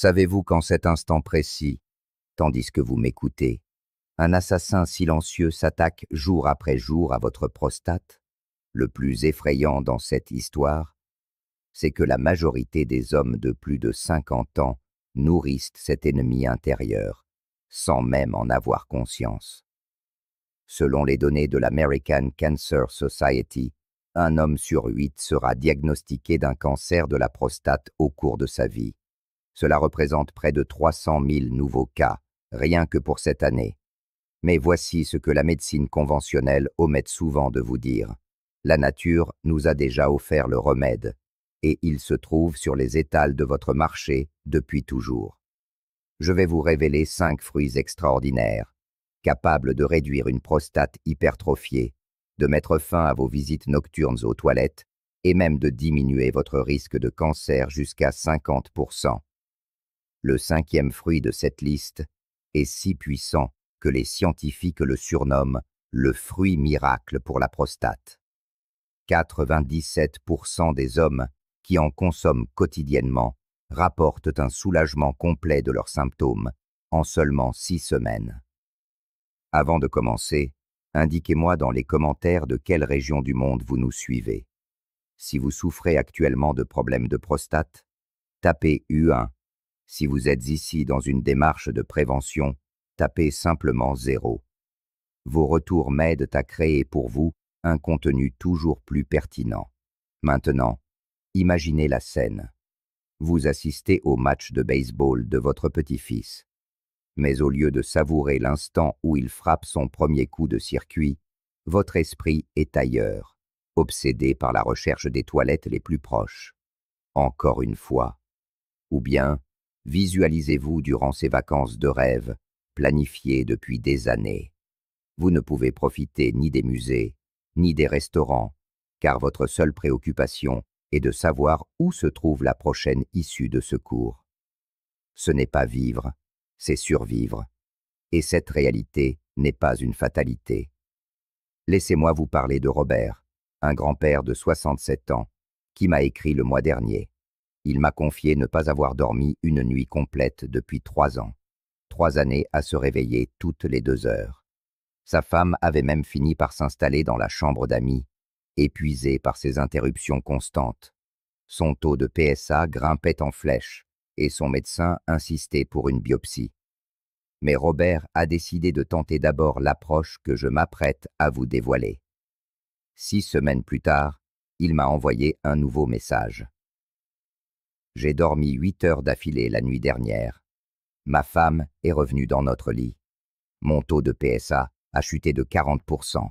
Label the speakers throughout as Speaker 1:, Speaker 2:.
Speaker 1: Savez-vous qu'en cet instant précis, tandis que vous m'écoutez, un assassin silencieux s'attaque jour après jour à votre prostate? Le plus effrayant dans cette histoire, c'est que la majorité des hommes de plus de 50 ans nourrissent cet ennemi intérieur, sans même en avoir conscience. Selon les données de l'American Cancer Society, un homme sur 8 sera diagnostiqué d'un cancer de la prostate au cours de sa vie. Cela représente près de 300 000 nouveaux cas, rien que pour cette année. Mais voici ce que la médecine conventionnelle omette souvent de vous dire. La nature nous a déjà offert le remède, et il se trouve sur les étals de votre marché depuis toujours. Je vais vous révéler 5 fruits extraordinaires, capables de réduire une prostate hypertrophiée, de mettre fin à vos visites nocturnes aux toilettes, et même de diminuer votre risque de cancer jusqu'à 50%. Le 5e fruit de cette liste est si puissant que les scientifiques le surnomment le fruit miracle pour la prostate. 97% des hommes qui en consomment quotidiennement rapportent un soulagement complet de leurs symptômes en seulement 6 semaines. Avant de commencer, indiquez-moi dans les commentaires de quelle région du monde vous nous suivez. Si vous souffrez actuellement de problèmes de prostate, tapez U1. Si vous êtes ici dans une démarche de prévention, tapez simplement 0. Vos retours m'aident à créer pour vous un contenu toujours plus pertinent. Maintenant, imaginez la scène. Vous assistez au match de baseball de votre petit-fils. Mais au lieu de savourer l'instant où il frappe son premier coup de circuit, votre esprit est ailleurs, obsédé par la recherche des toilettes les plus proches. Encore une fois. Ou bien, visualisez-vous durant ces vacances de rêve, planifiées depuis des années. Vous ne pouvez profiter ni des musées, ni des restaurants, car votre seule préoccupation est de savoir où se trouve la prochaine issue de secours. Ce n'est pas vivre, c'est survivre. Et cette réalité n'est pas une fatalité. Laissez-moi vous parler de Robert, un grand-père de 67 ans, qui m'a écrit le mois dernier. Il m'a confié ne pas avoir dormi une nuit complète depuis 3 ans. 3 années à se réveiller toutes les 2 heures. Sa femme avait même fini par s'installer dans la chambre d'amis, épuisée par ses interruptions constantes. Son taux de PSA grimpait en flèche et son médecin insistait pour une biopsie. Mais Robert a décidé de tenter d'abord l'approche que je m'apprête à vous dévoiler. 6 semaines plus tard, il m'a envoyé un nouveau message. J'ai dormi 8 heures d'affilée la nuit dernière. Ma femme est revenue dans notre lit. Mon taux de PSA a chuté de 40%.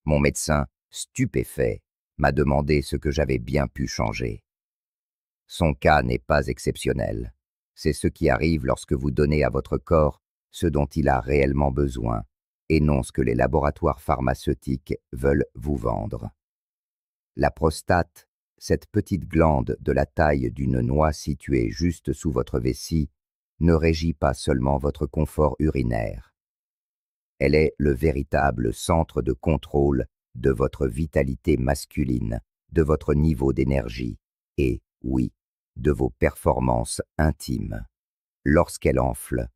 Speaker 1: Mon médecin, stupéfait, m'a demandé ce que j'avais bien pu changer. Son cas n'est pas exceptionnel. C'est ce qui arrive lorsque vous donnez à votre corps ce dont il a réellement besoin, et non ce que les laboratoires pharmaceutiques veulent vous vendre. La prostate, cette petite glande de la taille d'une noix située juste sous votre vessie, ne régit pas seulement votre confort urinaire. Elle est le véritable centre de contrôle de votre vitalité masculine, de votre niveau d'énergie et, oui, de vos performances intimes. Lorsqu'elle enfle,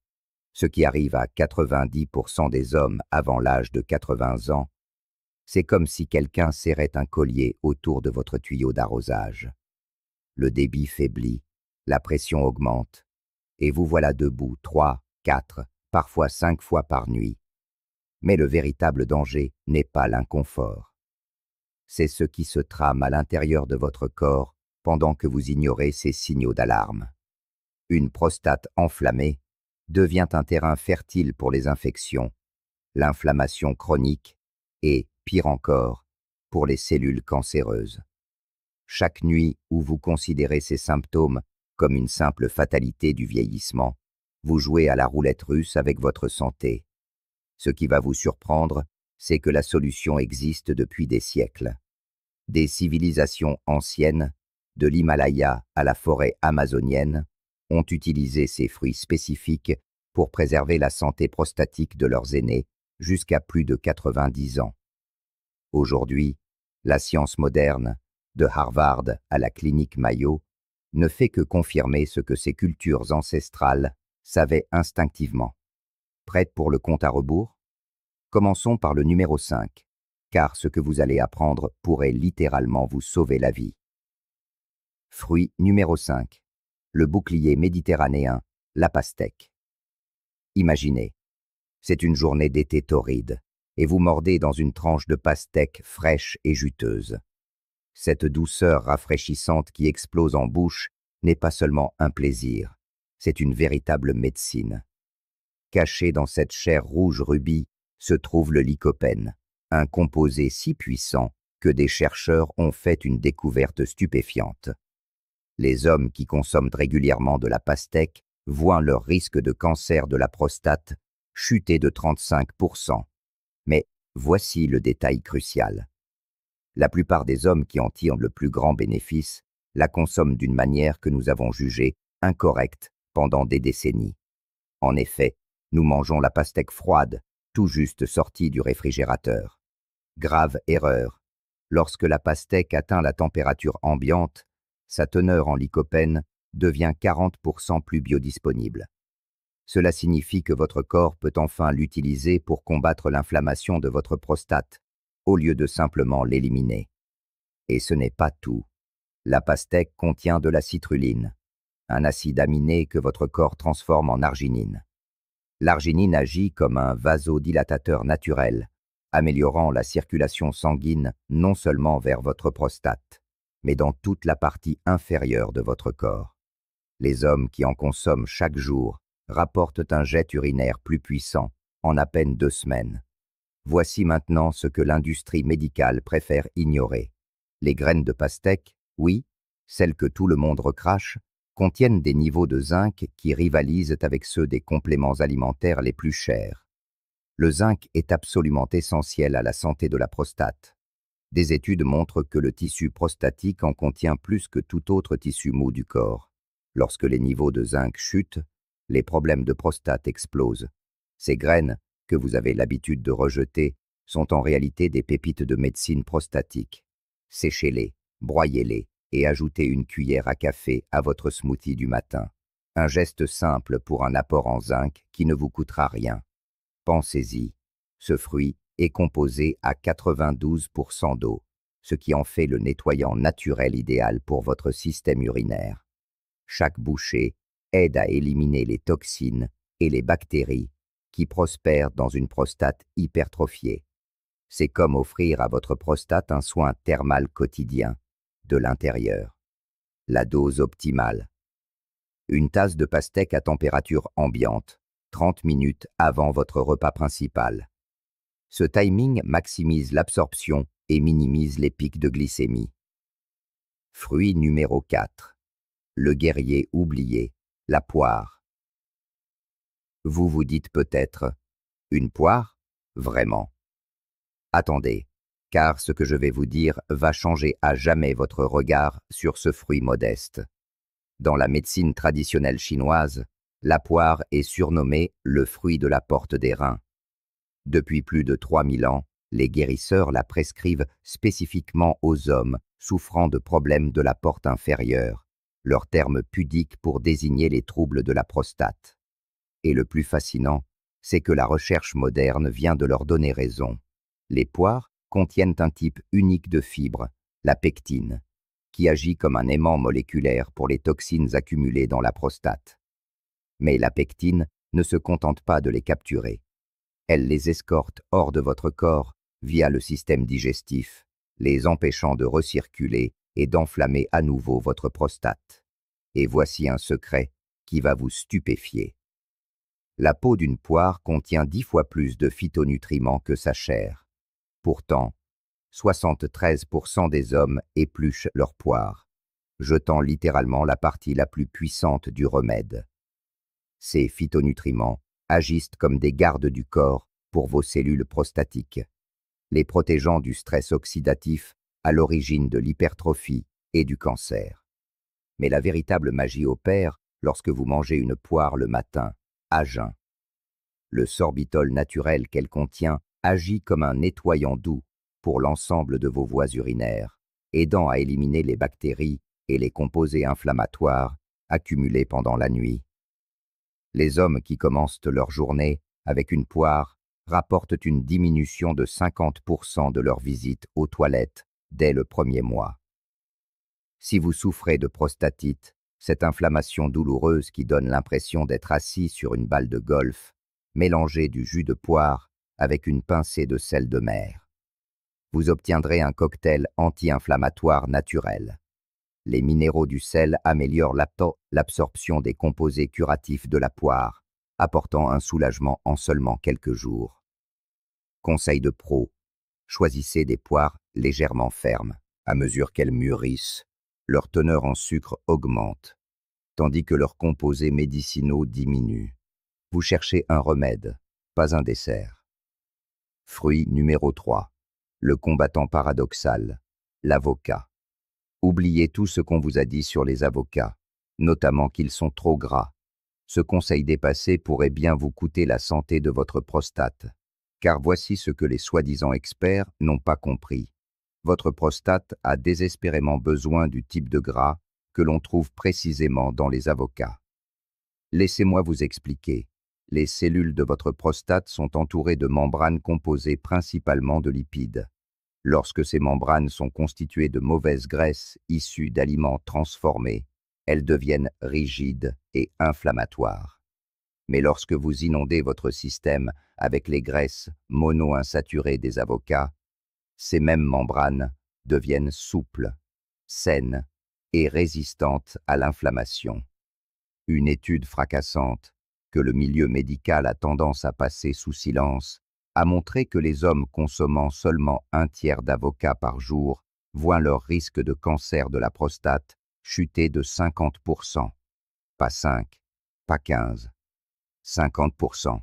Speaker 1: ce qui arrive à 90% des hommes avant l'âge de 80 ans, c'est comme si quelqu'un serrait un collier autour de votre tuyau d'arrosage. Le débit faiblit, la pression augmente, et vous voilà debout 3, 4, parfois 5 fois par nuit. Mais le véritable danger n'est pas l'inconfort. C'est ce qui se trame à l'intérieur de votre corps pendant que vous ignorez ces signaux d'alarme. Une prostate enflammée devient un terrain fertile pour les infections, l'inflammation chronique et, pire encore, pour les cellules cancéreuses. Chaque nuit où vous considérez ces symptômes comme une simple fatalité du vieillissement, vous jouez à la roulette russe avec votre santé. Ce qui va vous surprendre, c'est que la solution existe depuis des siècles. Des civilisations anciennes, de l'Himalaya à la forêt amazonienne, ont utilisé ces fruits spécifiques pour préserver la santé prostatique de leurs aînés jusqu'à plus de 90 ans. Aujourd'hui, la science moderne, de Harvard à la clinique Mayo, ne fait que confirmer ce que ces cultures ancestrales savaient instinctivement. Prête pour le compte à rebours? Commençons par le numéro 5, car ce que vous allez apprendre pourrait littéralement vous sauver la vie. Fruit numéro 5. Le bouclier méditerranéen, la pastèque. Imaginez, c'est une journée d'été torride, et vous mordez dans une tranche de pastèque fraîche et juteuse. Cette douceur rafraîchissante qui explose en bouche n'est pas seulement un plaisir, c'est une véritable médecine. Caché dans cette chair rouge rubis se trouve le lycopène, un composé si puissant que des chercheurs ont fait une découverte stupéfiante. Les hommes qui consomment régulièrement de la pastèque voient leur risque de cancer de la prostate chuter de 35%. Mais voici le détail crucial. La plupart des hommes qui en tirent le plus grand bénéfice la consomment d'une manière que nous avons jugée incorrecte pendant des décennies. En effet, nous mangeons la pastèque froide, tout juste sortie du réfrigérateur. Grave erreur. Lorsque la pastèque atteint la température ambiante, sa teneur en lycopène devient 40% plus biodisponible. Cela signifie que votre corps peut enfin l'utiliser pour combattre l'inflammation de votre prostate, au lieu de simplement l'éliminer. Et ce n'est pas tout. La pastèque contient de la citrulline, un acide aminé que votre corps transforme en arginine. L'arginine agit comme un vasodilatateur naturel, améliorant la circulation sanguine non seulement vers votre prostate, mais dans toute la partie inférieure de votre corps. Les hommes qui en consomment chaque jour rapportent un jet urinaire plus puissant en à peine 2 semaines. Voici maintenant ce que l'industrie médicale préfère ignorer. Les graines de pastèque, oui, celles que tout le monde recrache, contiennent des niveaux de zinc qui rivalisent avec ceux des compléments alimentaires les plus chers. Le zinc est absolument essentiel à la santé de la prostate. Des études montrent que le tissu prostatique en contient plus que tout autre tissu mou du corps. Lorsque les niveaux de zinc chutent, les problèmes de prostate explosent. Ces graines, que vous avez l'habitude de rejeter, sont en réalité des pépites de médecine prostatique. Séchez-les, broyez-les et ajoutez une cuillère à café à votre smoothie du matin. Un geste simple pour un apport en zinc qui ne vous coûtera rien. Pensez-y, ce fruit est composé à 92% d'eau, ce qui en fait le nettoyant naturel idéal pour votre système urinaire. Chaque bouchée aide à éliminer les toxines et les bactéries qui prospèrent dans une prostate hypertrophiée. C'est comme offrir à votre prostate un soin thermal quotidien, de l'intérieur. La dose optimale. Une tasse de pastèque à température ambiante, 30 minutes avant votre repas principal. Ce timing maximise l'absorption et minimise les pics de glycémie. Fruit numéro 4. Le guerrier oublié, la poire. Vous vous dites peut-être, une poire? Vraiment? Attendez, car ce que je vais vous dire va changer à jamais votre regard sur ce fruit modeste. Dans la médecine traditionnelle chinoise, la poire est surnommée le fruit de la porte des reins. Depuis plus de 3000 ans, les guérisseurs la prescrivent spécifiquement aux hommes souffrant de problèmes de la porte inférieure, leur terme pudique pour désigner les troubles de la prostate. Et le plus fascinant, c'est que la recherche moderne vient de leur donner raison. Les poires contiennent un type unique de fibre, la pectine, qui agit comme un aimant moléculaire pour les toxines accumulées dans la prostate. Mais la pectine ne se contente pas de les capturer. Elle les escorte hors de votre corps via le système digestif, les empêchant de recirculer et d'enflammer à nouveau votre prostate. Et voici un secret qui va vous stupéfier. La peau d'une poire contient 10 fois plus de phytonutriments que sa chair. Pourtant, 73% des hommes épluchent leur poire, jetant littéralement la partie la plus puissante du remède. Ces phytonutriments agissent comme des gardes du corps pour vos cellules prostatiques, les protégeant du stress oxydatif à l'origine de l'hypertrophie et du cancer. Mais la véritable magie opère lorsque vous mangez une poire le matin, à jeun. Le sorbitol naturel qu'elle contient agit comme un nettoyant doux pour l'ensemble de vos voies urinaires, aidant à éliminer les bactéries et les composés inflammatoires accumulés pendant la nuit. Les hommes qui commencent leur journée avec une poire rapportent une diminution de 50% de leur visite aux toilettes dès le premier mois. Si vous souffrez de prostatite, cette inflammation douloureuse qui donne l'impression d'être assis sur une balle de golf, mélangez du jus de poire avec une pincée de sel de mer. Vous obtiendrez un cocktail anti-inflammatoire naturel. Les minéraux du sel améliorent l'absorption des composés curatifs de la poire, apportant un soulagement en seulement quelques jours. Conseil de pro, choisissez des poires légèrement fermes. À mesure qu'elles mûrissent, leur teneur en sucre augmente, tandis que leurs composés médicinaux diminuent. Vous cherchez un remède, pas un dessert. Fruit numéro 3. Le combattant paradoxal, l'avocat. Oubliez tout ce qu'on vous a dit sur les avocats, notamment qu'ils sont trop gras. Ce conseil dépassé pourrait bien vous coûter la santé de votre prostate. Car voici ce que les soi-disant experts n'ont pas compris. Votre prostate a désespérément besoin du type de gras que l'on trouve précisément dans les avocats. Laissez-moi vous expliquer. Les cellules de votre prostate sont entourées de membranes composées principalement de lipides. Lorsque ces membranes sont constituées de mauvaises graisses issues d'aliments transformés, elles deviennent rigides et inflammatoires. Mais lorsque vous inondez votre système avec les graisses monoinsaturées des avocats, ces mêmes membranes deviennent souples, saines et résistantes à l'inflammation. Une étude fracassante, que le milieu médical a tendance à passer sous silence, a montré que les hommes consommant seulement un tiers d'avocats par jour voient leur risque de cancer de la prostate chuter de 50%. Pas 5, pas 15, 50%.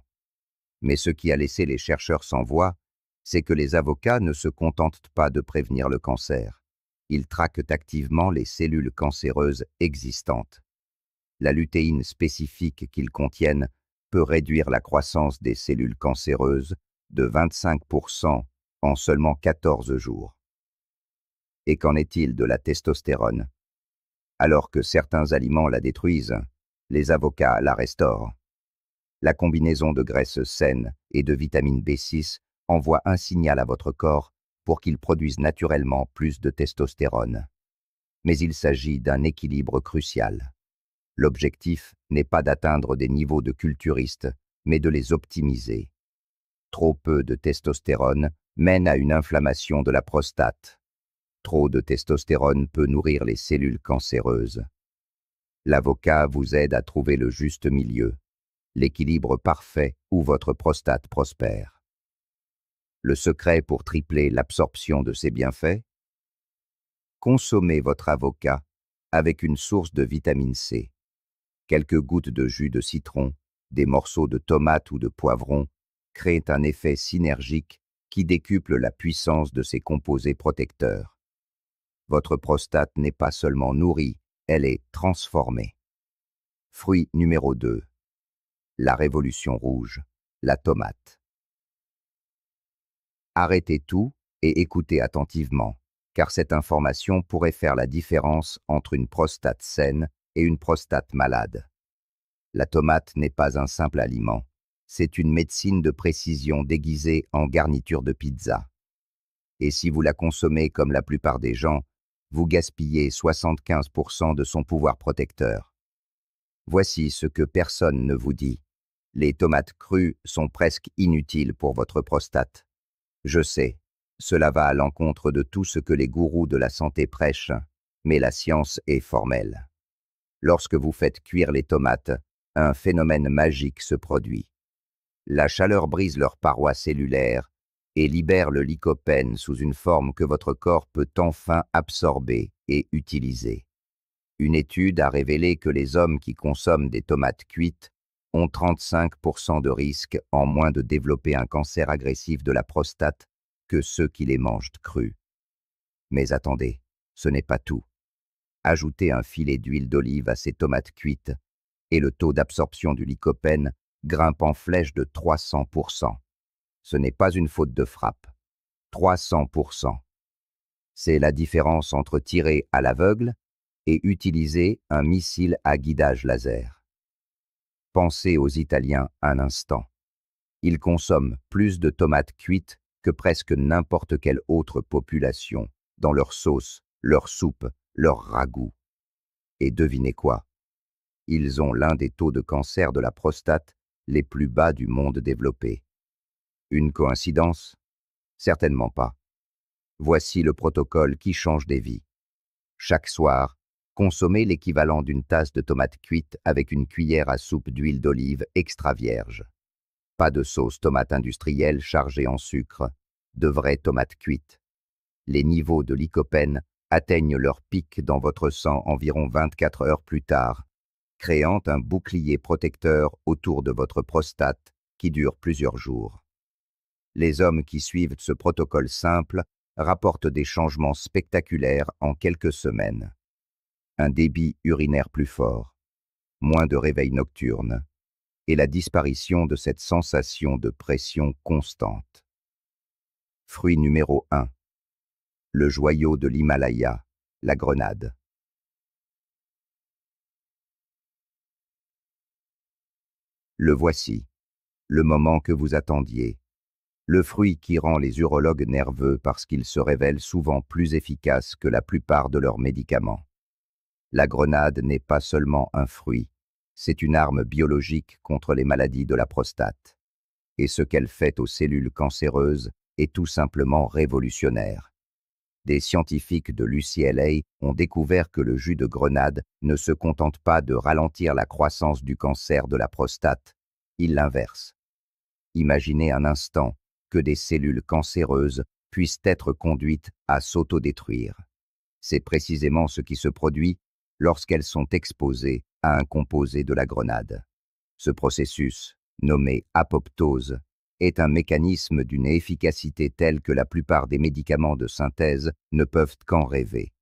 Speaker 1: Mais ce qui a laissé les chercheurs sans voix, c'est que les avocats ne se contentent pas de prévenir le cancer. Ils traquent activement les cellules cancéreuses existantes. La lutéine spécifique qu'ils contiennent peut réduire la croissance des cellules cancéreuses de 25% en seulement 14 jours. Et qu'en est-il de la testostérone? Alors que certains aliments la détruisent, les avocats la restaurent. La combinaison de graisses saines et de vitamine B6 envoie un signal à votre corps pour qu'il produise naturellement plus de testostérone. Mais il s'agit d'un équilibre crucial. L'objectif n'est pas d'atteindre des niveaux de culturistes, mais de les optimiser. Trop peu de testostérone mène à une inflammation de la prostate. Trop de testostérone peut nourrir les cellules cancéreuses. L'avocat vous aide à trouver le juste milieu, l'équilibre parfait où votre prostate prospère. Le secret pour tripler l'absorption de ces bienfaits? Consommez votre avocat avec une source de vitamine C. Quelques gouttes de jus de citron, des morceaux de tomate ou de poivron créent un effet synergique qui décuple la puissance de ces composés protecteurs. Votre prostate n'est pas seulement nourrie, elle est transformée. Fruit numéro 2. La révolution rouge, la tomate. Arrêtez tout et écoutez attentivement, car cette information pourrait faire la différence entre une prostate saine et une prostate malade. La tomate n'est pas un simple aliment, c'est une médecine de précision déguisée en garniture de pizza. Et si vous la consommez comme la plupart des gens, vous gaspillez 75% de son pouvoir protecteur. Voici ce que personne ne vous dit. Les tomates crues sont presque inutiles pour votre prostate. Je sais, cela va à l'encontre de tout ce que les gourous de la santé prêchent, mais la science est formelle. Lorsque vous faites cuire les tomates, un phénomène magique se produit. La chaleur brise leurs parois cellulaires et libère le lycopène sous une forme que votre corps peut enfin absorber et utiliser. Une étude a révélé que les hommes qui consomment des tomates cuites ont 35% de risque en moins de développer un cancer agressif de la prostate que ceux qui les mangent crues. Mais attendez, ce n'est pas tout. Ajoutez un filet d'huile d'olive à ces tomates cuites et le taux d'absorption du lycopène grimpe en flèche de 300%. Ce n'est pas une faute de frappe. 300%. C'est la différence entre tirer à l'aveugle et utilisez un missile à guidage laser. Pensez aux Italiens un instant. Ils consomment plus de tomates cuites que presque n'importe quelle autre population, dans leurs sauces, leurs soupes, leurs ragoûts. Et devinez quoi? Ils ont l'un des taux de cancer de la prostate les plus bas du monde développé. Une coïncidence? Certainement pas. Voici le protocole qui change des vies. Chaque soir, consommez l'équivalent d'une tasse de tomates cuites avec une cuillère à soupe d'huile d'olive extra vierge. Pas de sauce tomate industrielle chargée en sucre, de vraies tomates cuites. Les niveaux de lycopène atteignent leur pic dans votre sang environ 24 heures plus tard, créant un bouclier protecteur autour de votre prostate qui dure plusieurs jours. Les hommes qui suivent ce protocole simple rapportent des changements spectaculaires en quelques semaines. Un débit urinaire plus fort, moins de réveils nocturnes, et la disparition de cette sensation de pression constante. Fruit numéro 1. Le joyau de l'Himalaya, la grenade. Le voici, le moment que vous attendiez. Le fruit qui rend les urologues nerveux parce qu'il se révèle souvent plus efficace que la plupart de leurs médicaments. La grenade n'est pas seulement un fruit, c'est une arme biologique contre les maladies de la prostate. Et ce qu'elle fait aux cellules cancéreuses est tout simplement révolutionnaire. Des scientifiques de l'UCLA ont découvert que le jus de grenade ne se contente pas de ralentir la croissance du cancer de la prostate, il l'inverse. Imaginez un instant que des cellules cancéreuses puissent être conduites à s'autodétruire. C'est précisément ce qui se produit lorsqu'elles sont exposées à un composé de la grenade. Ce processus, nommé apoptose, est un mécanisme d'une efficacité telle que la plupart des médicaments de synthèse ne peuvent qu'en rêver.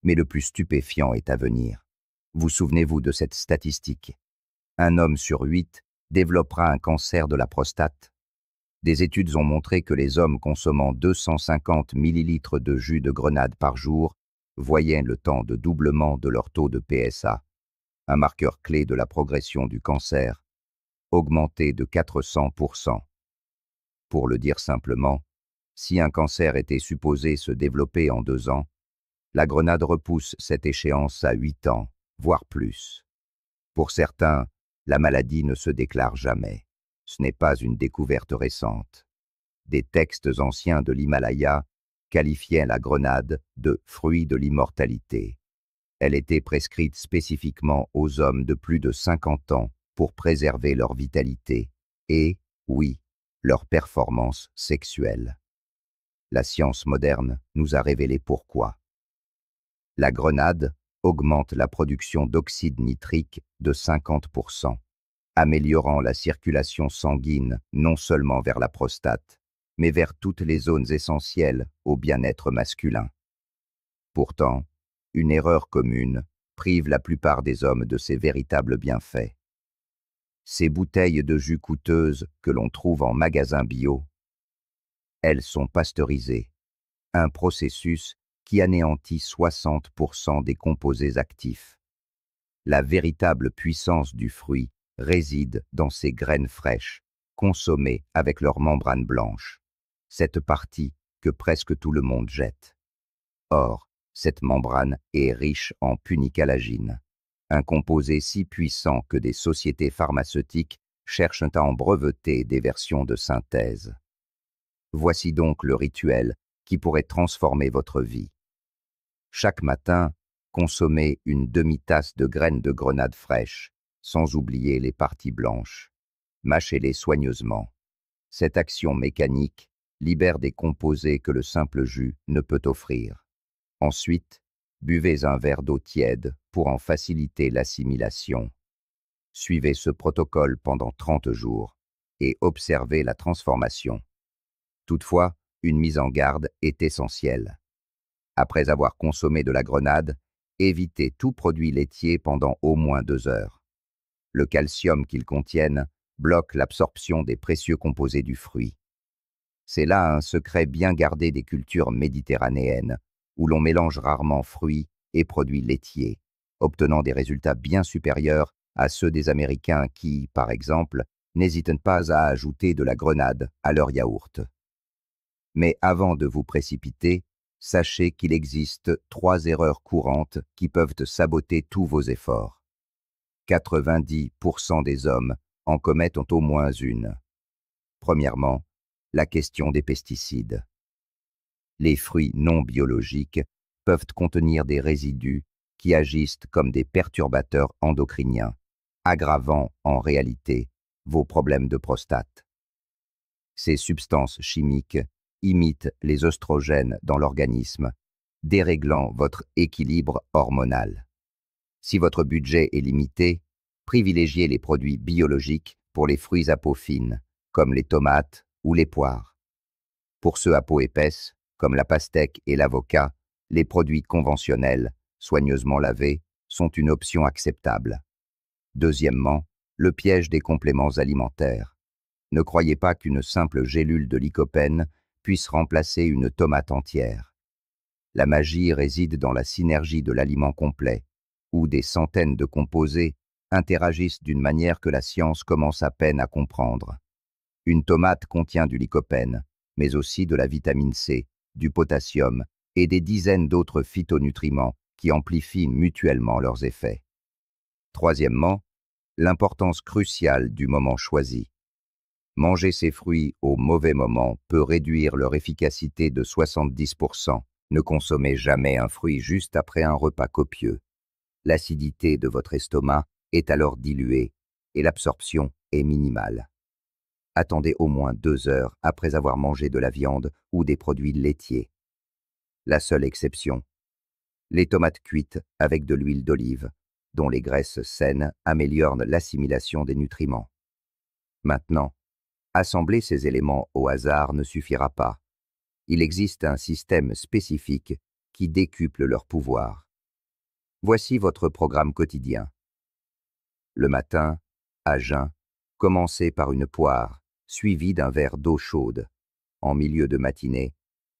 Speaker 1: Mais le plus stupéfiant est à venir. Vous souvenez-vous de cette statistique? Un homme sur 8 développera un cancer de la prostate. Des études ont montré que les hommes consommant 250 ml de jus de grenade par jour voyaient le temps de doublement de leur taux de PSA, un marqueur clé de la progression du cancer, augmenté de 400%. Pour le dire simplement, si un cancer était supposé se développer en 2 ans, la grenade repousse cette échéance à 8 ans, voire plus. Pour certains, la maladie ne se déclare jamais. Ce n'est pas une découverte récente. Des textes anciens de l'Himalaya qualifiaient la grenade de « fruit de l'immortalité ». Elle était prescrite spécifiquement aux hommes de plus de 50 ans pour préserver leur vitalité et, oui, leur performance sexuelle. La science moderne nous a révélé pourquoi. La grenade augmente la production d'oxyde nitrique de 50%, améliorant la circulation sanguine non seulement vers la prostate, mais vers toutes les zones essentielles au bien-être masculin. Pourtant, une erreur commune prive la plupart des hommes de ces véritables bienfaits. Ces bouteilles de jus coûteuses que l'on trouve en magasin bio, elles sont pasteurisées, un processus qui anéantit 60% des composés actifs. La véritable puissance du fruit réside dans ces graines fraîches, consommées avec leur membrane blanche, cette partie que presque tout le monde jette. Or, cette membrane est riche en punicalagine, un composé si puissant que des sociétés pharmaceutiques cherchent à en breveter des versions de synthèse. Voici donc le rituel qui pourrait transformer votre vie. Chaque matin, consommez une demi-tasse de graines de grenade fraîches, sans oublier les parties blanches. Mâchez-les soigneusement. Cette action mécanique libère des composés que le simple jus ne peut offrir. Ensuite, buvez un verre d'eau tiède pour en faciliter l'assimilation. Suivez ce protocole pendant 30 jours et observez la transformation. Toutefois, une mise en garde est essentielle. Après avoir consommé de la grenade, évitez tout produit laitier pendant au moins 2 heures. Le calcium qu'ils contiennent bloque l'absorption des précieux composés du fruit. C'est là un secret bien gardé des cultures méditerranéennes, où l'on mélange rarement fruits et produits laitiers, obtenant des résultats bien supérieurs à ceux des Américains qui, par exemple, n'hésitent pas à ajouter de la grenade à leur yaourt. Mais avant de vous précipiter, sachez qu'il existe 3 erreurs courantes qui peuvent saboter tous vos efforts. 90% des hommes en commettent au moins une. Premièrement, la question des pesticides. Les fruits non biologiques peuvent contenir des résidus qui agissent comme des perturbateurs endocriniens, aggravant en réalité vos problèmes de prostate. Ces substances chimiques imitent les œstrogènes dans l'organisme, déréglant votre équilibre hormonal. Si votre budget est limité, privilégiez les produits biologiques pour les fruits à peau fine, comme les tomates ou les poires. Pour ceux à peau épaisse, comme la pastèque et l'avocat, les produits conventionnels, soigneusement lavés, sont une option acceptable. Deuxièmement, le piège des compléments alimentaires. Ne croyez pas qu'une simple gélule de lycopène puisse remplacer une tomate entière. La magie réside dans la synergie de l'aliment complet, où des centaines de composés interagissent d'une manière que la science commence à peine à comprendre. Une tomate contient du lycopène, mais aussi de la vitamine C, du potassium et des dizaines d'autres phytonutriments qui amplifient mutuellement leurs effets. Troisièmement, l'importance cruciale du moment choisi. Manger ces fruits au mauvais moment peut réduire leur efficacité de 70%. Ne consommez jamais un fruit juste après un repas copieux. L'acidité de votre estomac est alors diluée et l'absorption est minimale. Attendez au moins 2 heures après avoir mangé de la viande ou des produits laitiers. La seule exception, les tomates cuites avec de l'huile d'olive, dont les graisses saines améliorent l'assimilation des nutriments. Maintenant, assembler ces éléments au hasard ne suffira pas. Il existe un système spécifique qui décuple leur pouvoir. Voici votre programme quotidien. Le matin, à jeun, commencez par une poire, suivie d'un verre d'eau chaude. En milieu de matinée,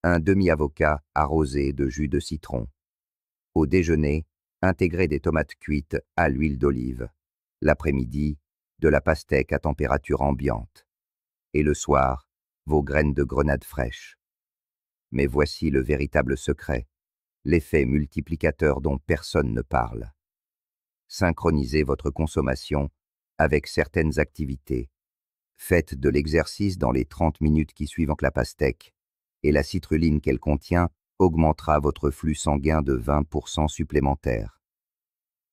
Speaker 1: un demi-avocat arrosé de jus de citron. Au déjeuner, intégrez des tomates cuites à l'huile d'olive. L'après-midi, de la pastèque à température ambiante. Et le soir, vos graines de grenade fraîches. Mais voici le véritable secret, l'effet multiplicateur dont personne ne parle. Synchronisez votre consommation avec certaines activités. Faites de l'exercice dans les 30 minutes qui suivent la pastèque, et la citrulline qu'elle contient augmentera votre flux sanguin de 20% supplémentaire.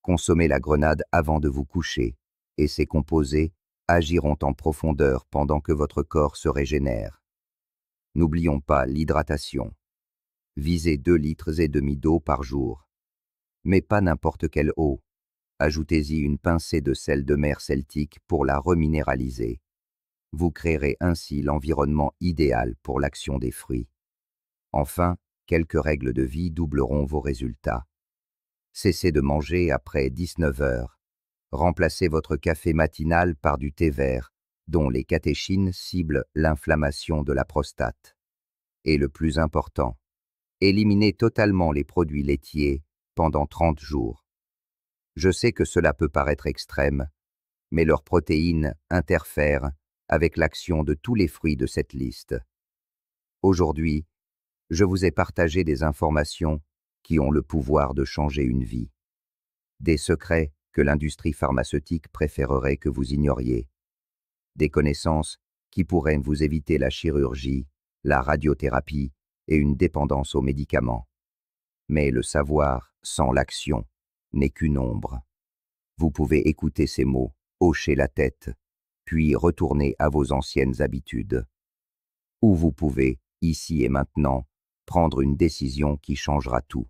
Speaker 1: Consommez la grenade avant de vous coucher, et ces composés agiront en profondeur pendant que votre corps se régénère. N'oublions pas l'hydratation. Visez 2,5 litres d'eau par jour. Mais pas n'importe quelle eau. Ajoutez-y une pincée de sel de mer celtique pour la reminéraliser. Vous créerez ainsi l'environnement idéal pour l'action des fruits. Enfin, quelques règles de vie doubleront vos résultats. Cessez de manger après 19 heures. Remplacez votre café matinal par du thé vert, dont les catéchines ciblent l'inflammation de la prostate. Et le plus important, éliminez totalement les produits laitiers pendant 30 jours. Je sais que cela peut paraître extrême, mais leurs protéines interfèrent avec l'action de tous les fruits de cette liste. Aujourd'hui, je vous ai partagé des informations qui ont le pouvoir de changer une vie. Des secrets que l'industrie pharmaceutique préférerait que vous ignoriez. Des connaissances qui pourraient vous éviter la chirurgie, la radiothérapie et une dépendance aux médicaments. Mais le savoir sans l'action n'est qu'une ombre. Vous pouvez écouter ces mots, hocher la tête, puis retourner à vos anciennes habitudes. Ou vous pouvez, ici et maintenant, prendre une décision qui changera tout.